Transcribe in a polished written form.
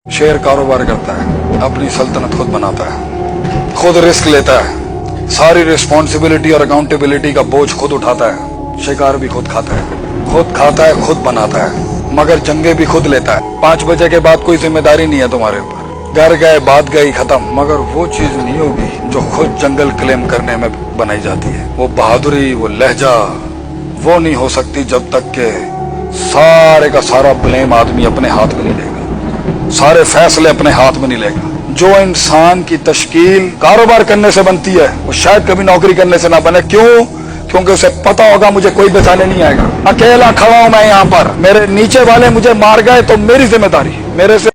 शेर कारोबार करता है, अपनी सल्तनत खुद बनाता है, खुद रिस्क लेता है, सारी रिस्पॉन्सिबिलिटी और अकाउंटेबिलिटी का बोझ खुद उठाता है, शिकार भी खुद खाता है, खुद बनाता है, मगर जंगे भी खुद लेता है। 5 बजे के बाद कोई जिम्मेदारी नहीं है तुम्हारे ऊपर। घर गए, बात गई, खत्म। मगर वो चीज नहीं होगी जो खुद जंगल क्लेम करने में बनाई जाती है। वो बहादुरी, वो लहजा, वो नहीं हो सकती जब तक के सारे का सारा ब्लेम आदमी अपने हाथ में नहीं लेगा, सारे फैसले अपने हाथ में नहीं लेगा। जो इंसान की तश्कील कारोबार करने से बनती है, वो शायद कभी नौकरी करने से ना बने। क्यों? क्योंकि उसे पता होगा मुझे कोई बचाने नहीं आएगा, अकेला खड़ा हूं मैं यहाँ पर, मेरे नीचे वाले मुझे मार गए तो मेरी जिम्मेदारी, मेरे से